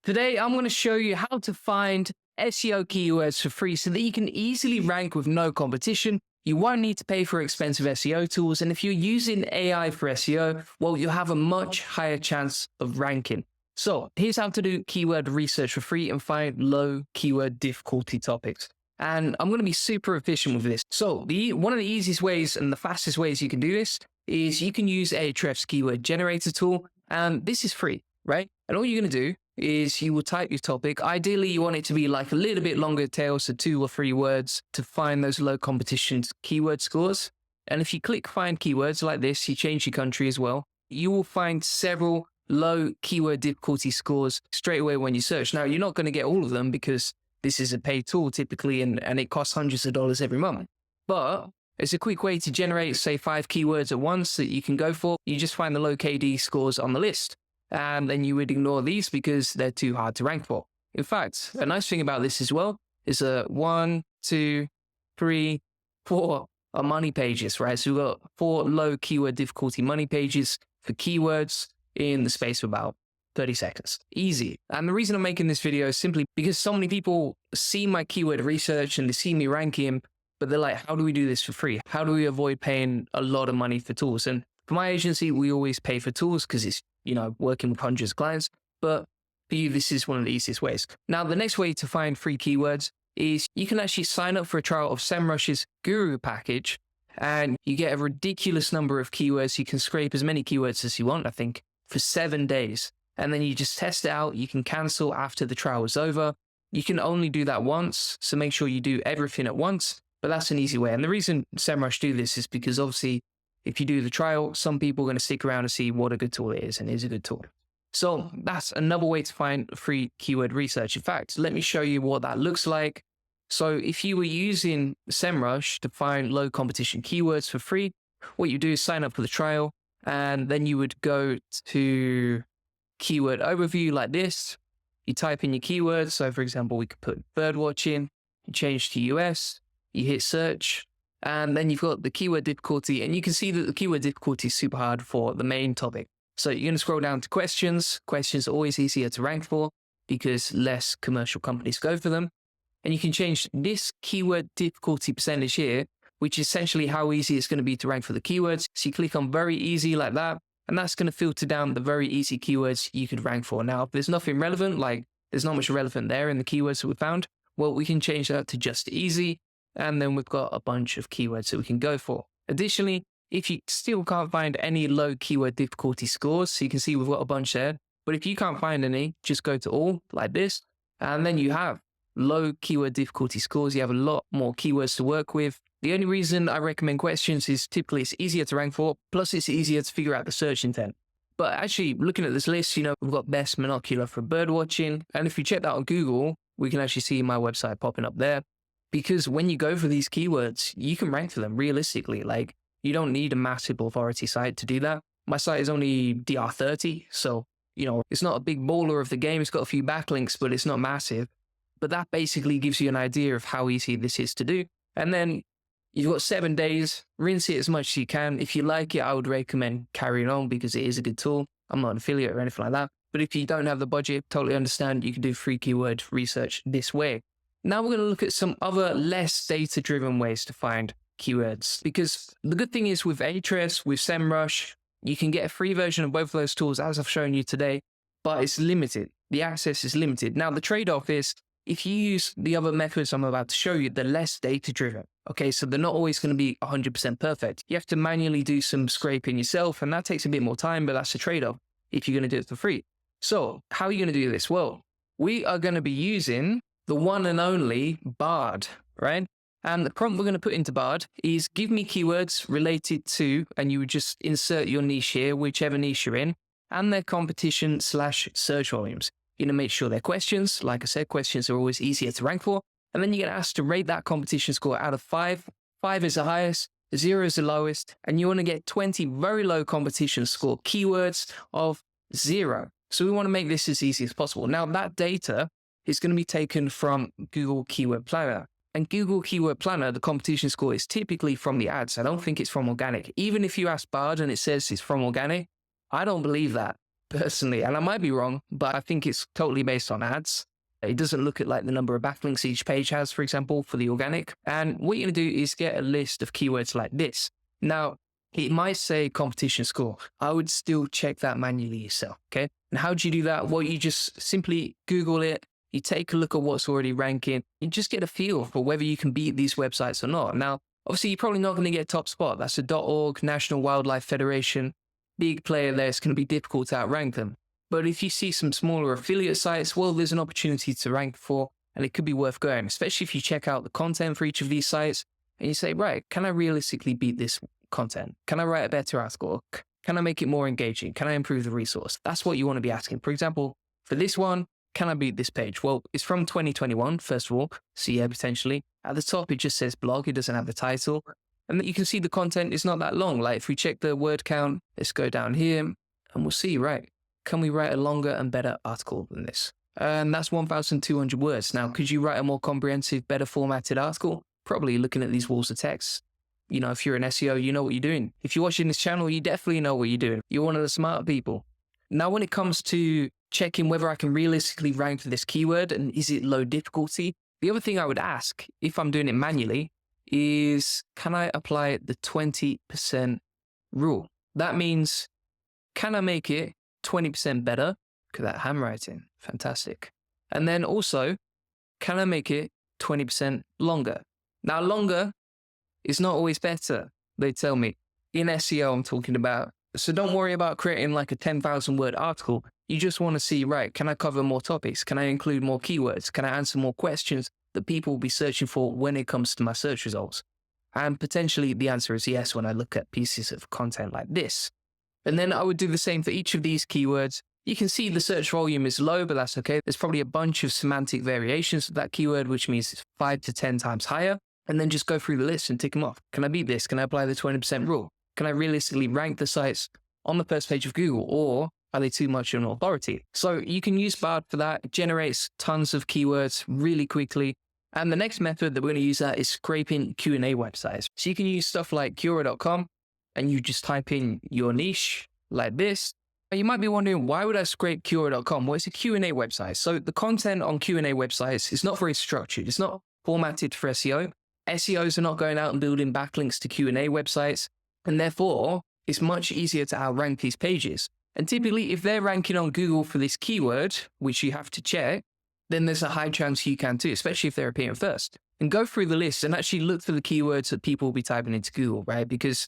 Today, I'm going to show you how to find SEO keywords for free so that you can easily rank with no competition. You won't need to pay for expensive SEO tools. And if you're using AI for SEO, well, you'll have a much higher chance of ranking. So here's how to do keyword research for free and find low keyword difficulty topics. And I'm going to be super efficient with this. So one of the easiest ways and the fastest ways you can do this is you can use Ahrefs keyword generator tool. And this is free, right? And all you're going to do is you will type your topic. Ideally, you want it to be like a little bit longer tail, so 2 or 3 words to find those low competition keyword scores. And if you click find keywords like this, you change your country as well, you will find several low keyword difficulty scores straight away when you search. Now, you're not going to get all of them because this is a paid tool typically, and it costs hundreds of dollars every month. But it's a quick way to generate, say, 5 keywords at once that you can go for. You just find the low KD scores on the list. And then you would ignore these because they're too hard to rank for. In fact, a nice thing about this as well is 1, 2, 3, 4 are money pages, right? So we've got 4 low keyword difficulty money pages for keywords in the space of about 30 seconds. Easy. And the reason I'm making this video is simply because so many people see my keyword research and they see me ranking, but they're like, how do we do this for free? How do we avoid paying a lot of money for tools? And for my agency, we always pay for tools because it's, working with hundreds of clients. But for you, this is one of the easiest ways. Now, the next way to find free keywords is you can actually sign up for a trial of SEMrush's Guru package, and you get a ridiculous number of keywords. You can scrape as many keywords as you want, I think, for 7 days. And then you just test it out. You can cancel after the trial is over. You can only do that once, so make sure you do everything at once. But that's an easy way. And the reason SEMrush do this is because obviously, if you do the trial, some people are going to stick around and see what a good tool it is, and it is a good tool. So that's another way to find free keyword research. In fact, let me show you what that looks like. So if you were using SEMrush to find low competition keywords for free, what you do is sign up for the trial, and then you would go to keyword overview like this. You type in your keywords. So for example, we could put bird watching, you change to US, you hit search, and then you've got the keyword difficulty, and you can see that the keyword difficulty is super hard for the main topic. So you're going to scroll down to questions. Questions are always easier to rank for because less commercial companies go for them. And you can change this keyword difficulty percentage here, which is essentially how easy it's going to be to rank for the keywords. So you click on very easy like that, and that's going to filter down the very easy keywords you could rank for. Now, if there's nothing relevant, like there's not much relevant there in the keywords that we found, well, we can change that to just easy. And then we've got a bunch of keywords that we can go for. Additionally, if you still can't find any low keyword difficulty scores, so you can see we've got a bunch there, but if you can't find any, just go to all like this, and then you have low keyword difficulty scores. You have a lot more keywords to work with. The only reason I recommend questions is typically it's easier to rank for, plus it's easier to figure out the search intent. But actually looking at this list, we've got best monocular for bird watching. And if you check that on Google, we can actually see my website popping up there. Because when you go for these keywords, you can rank for them realistically. Like, you don't need a massive authority site to do that. My site is only DR30, so, it's not a big baller of the game. It's got a few backlinks, but it's not massive. But that basically gives you an idea of how easy this is to do. And then you've got 7 days, rinse it as much as you can. If you like it, I would recommend carrying on because it is a good tool. I'm not an affiliate or anything like that. But if you don't have the budget, totally understand. You can do free keyword research this way. Now we're going to look at some other less data-driven ways to find keywords. Because the good thing is with Ahrefs, with SEMrush, you can get a free version of both of those tools as I've shown you today, but it's limited. The access is limited. Now the trade-off is if you use the other methods I'm about to show you, they're less data-driven. Okay, so they're not always going to be 100% perfect. You have to manually do some scraping yourself, and that takes a bit more time, but that's a trade-off if you're going to do it for free. So how are you going to do this? Well, we are going to be using the one and only Bard, right? And the prompt we're going to put into Bard is give me keywords related to, and you would just insert your niche here, whichever niche you're in, and their competition/search volumes. You're going to make sure they're questions. Like I said, questions are always easier to rank for. And then you get asked to rate that competition score out of 5. 5 is the highest, 0 is the lowest, and you want to get 20 very low competition score keywords of 0. So we want to make this as easy as possible. Now that data is going to be taken from Google Keyword Planner. And Google Keyword Planner, the competition score is typically from the ads. I don't think it's from organic. Even if you ask Bard and it says it's from organic, I don't believe that. personally, and I might be wrong, but I think it's totally based on ads. It doesn't look at like the number of backlinks each page has, for example, for the organic. And what you're going to do is get a list of keywords like this. Now, it might say competition score. I would still check that manually yourself, okay? And how do you do that? Well, you just simply Google it. You take a look at what's already ranking. You just get a feel for whether you can beat these websites or not. Now, obviously, you're probably not going to get a top spot. That's a .org, National Wildlife Federation. Big player there, it's going to be difficult to outrank them. But if you see some smaller affiliate sites, well, there's an opportunity to rank for, and it could be worth going, especially if you check out the content for each of these sites and you say, right, can I realistically beat this content? Can I write a better article? Can I make it more engaging? Can I improve the resource? That's what you want to be asking. For example, for this one, can I beat this page? Well, it's from 2021, first of all. So yeah, potentially. At the top, it just says blog. It doesn't have the title. And you can see the content is not that long. Like if we check the word count, let's go down here and we'll see, right? Can we write a longer and better article than this? And that's 1,200 words. Now, could you write a more comprehensive, better formatted article? Probably. Looking at these walls of text. You know, if you're an SEO, you know what you're doing. If you're watching this channel, you definitely know what you're doing. You're one of the smart people. Now, when it comes to checking whether I can realistically rank for this keyword and is it low difficulty, the other thing I would ask, if I'm doing it manually, is can I apply the 20% rule? That means, can I make it 20% better? Look at that handwriting. Fantastic. And then also, can I make it 20% longer? Now, longer is not always better, they tell me. In SEO, I'm talking about. So don't worry about creating like a 10,000 word article. You just want to see, right, can I cover more topics? Can I include more keywords? Can I answer more questions that people will be searching for when it comes to my search results? And potentially the answer is yes when I look at pieces of content like this. And then I would do the same for each of these keywords. You can see the search volume is low, but that's okay. There's probably a bunch of semantic variations of that keyword, which means it's 5 to 10 times higher. And then just go through the list and tick them off. Can I beat this? Can I apply the 20% rule? Can I realistically rank the sites on the first page of Google, or are they too much of an authority? So you can use Bard for that. It generates tons of keywords really quickly. And the next method that we're going to use that is scraping Q&A websites. So you can use stuff like Quora.com and you just type in your niche like this. You might be wondering, why would I scrape Quora.com? Well, it's a Q&A website. So the content on Q&A websites is not very structured. It's not formatted for SEO. SEOs are not going out and building backlinks to Q&A websites. And therefore, it's much easier to outrank these pages. And typically, if they're ranking on Google for this keyword, which you have to check, then there's a high chance you can too, especially if they're appearing first. And go through the list and actually look for the keywords that people will be typing into Google, right? Because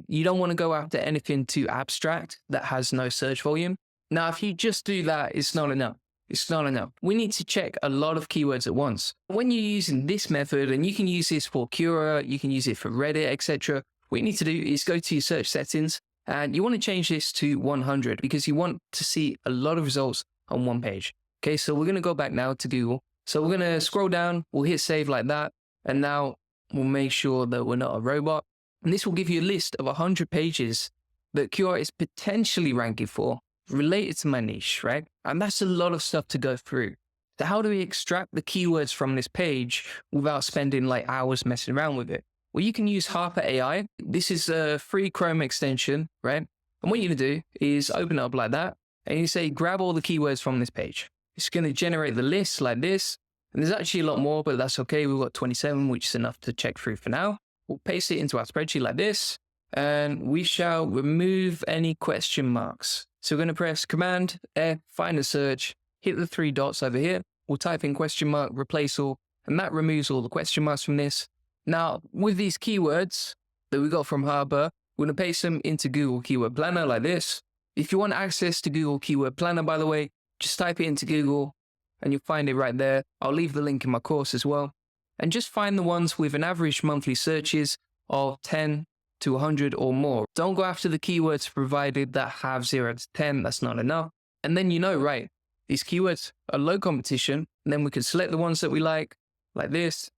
you don't want to go after anything too abstract that has no search volume. Now, if you just do that, it's not enough. It's not enough. We need to check a lot of keywords at once. When you're using this method, and you can use this for Quora, you can use it for Reddit, etc., what you need to do is go to your search settings and you want to change this to 100 because you want to see a lot of results on one page. Okay, so we're going to go back now to Google. So we're going to scroll down, we'll hit save like that. And now we'll make sure that we're not a robot. And this will give you a list of 100 pages that Quora is potentially ranking for related to my niche, right? And that's a lot of stuff to go through. So how do we extract the keywords from this page without spending like hours messing around with it? Well, you can use Harper AI. This is a free Chrome extension, right? And what you're going to do is open it up like that. And you say, grab all the keywords from this page. It's going to generate the list like this. And there's actually a lot more, but that's okay. We've got 27, which is enough to check through for now. We'll paste it into our spreadsheet like this. And we shall remove any question marks. So we're going to press Command F, find a search, hit the 3 dots over here. We'll type in question mark, replace all, and that removes all the question marks from this. Now, with these keywords that we got from Harper, we're going to paste them into Google Keyword Planner like this. If you want access to Google Keyword Planner, by the way, just type it into Google and you'll find it right there. I'll leave the link in my course as well. And just find the ones with an average monthly searches of 10 to 100 or more. Don't go after the keywords provided that have 0 to 10. That's not enough. And then you know, right, these keywords are low competition. And then we can select the ones that we like this.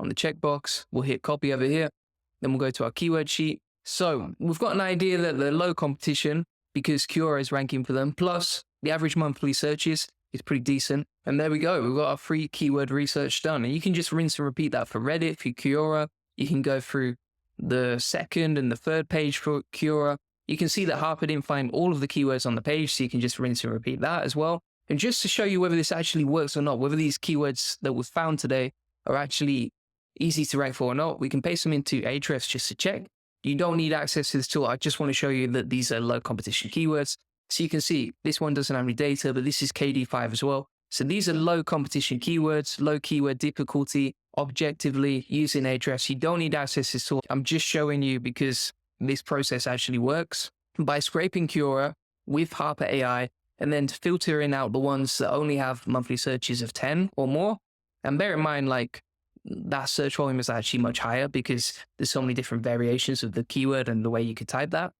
On the checkbox, we'll hit copy over here. Then we'll go to our keyword sheet. So we've got an idea that they're low competition because Quora is ranking for them. Plus the average monthly searches is pretty decent. And there we go. We've got our free keyword research done. And you can just rinse and repeat that for Reddit, for Quora. You can go through the second and the third page for Quora. You can see that Harper didn't find all of the keywords on the page, so you can just rinse and repeat that as well. And just to show you whether this actually works or not, whether these keywords that we've found today are actually easy to rank for or not, we can paste them into Ahrefs just to check. You don't need access to this tool. I just want to show you that these are low competition keywords. So you can see this one doesn't have any data, but this is KD5 as well. So these are low competition keywords, low keyword difficulty, objectively using Ahrefs. You don't need access to this tool. I'm just showing you because this process actually works by scraping Cura with Harper AI and then filtering out the ones that only have monthly searches of 10 or more. And bear in mind, like, that search volume is actually much higher because there's so many different variations of the keyword and the way you could type that.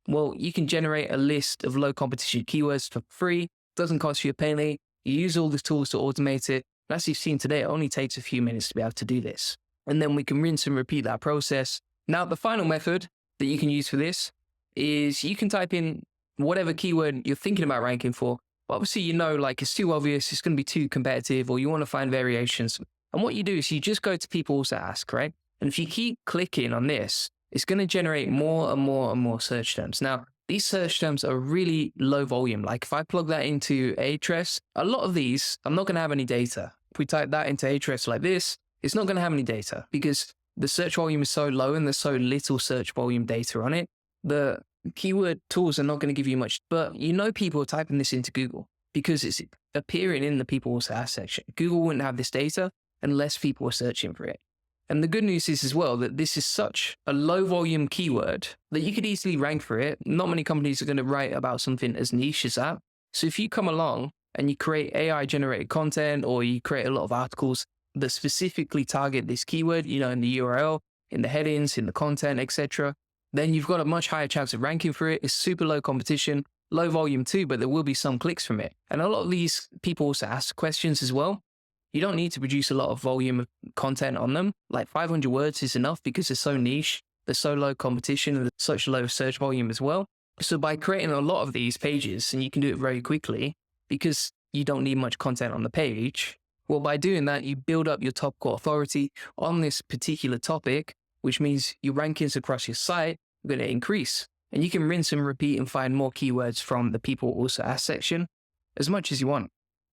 Well, you can generate a list of low competition keywords for free. Doesn't cost you a penny. You use all the tools to automate it. And as you've seen today, it only takes a few minutes to be able to do this. And then we can rinse and repeat that process. Now, the final method that you can use for this is you can type in whatever keyword you're thinking about ranking for. But obviously, like, it's too obvious, it's going to be too competitive, or you want to find variations. And what you do is you just go to people also ask, right? And if you keep clicking on this, it's going to generate more and more and more search terms. Now, these search terms are really low volume. Like, if I plug that into Ahrefs, a lot of these, I'm not going to have any data. If we type that into Ahrefs like this, it's not going to have any data because the search volume is so low and there's so little search volume data on it. The keyword tools are not going to give you much, but people are typing this into Google because it's appearing in the people also ask section. Google wouldn't have this data unless people were searching for it. And the good news is as well that this is such a low volume keyword that you could easily rank for it. Not many companies are going to write about something as niche as that. So if you come along and you create AI generated content, or you create a lot of articles that specifically target this keyword, in the URL, in the headings, in the content, etc., then you've got a much higher chance of ranking for it. It's super low competition, low volume too, but there will be some clicks from it. And a lot of these people also ask questions as well. You don't need to produce a lot of volume of content on them. Like 500 words is enough because they're so niche, they're so low competition, and such low search volume as well. So by creating a lot of these pages, and you can do it very quickly because you don't need much content on the page, well, by doing that, you build up your top core authority on this particular topic, which means your rankings across your site are going to increase. And you can rinse and repeat and find more keywords from the people also ask section as much as you want,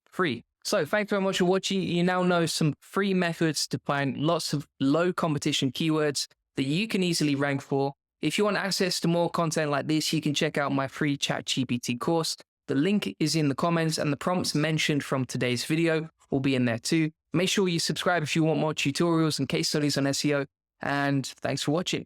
free. So thanks very much for watching. You now know some free methods to find lots of low competition keywords that you can easily rank for. If you want access to more content like this, you can check out my free ChatGPT course. The link is in the comments, and the prompts mentioned from today's video will be in there too. Make sure you subscribe if you want more tutorials and case studies on SEO, and thanks for watching.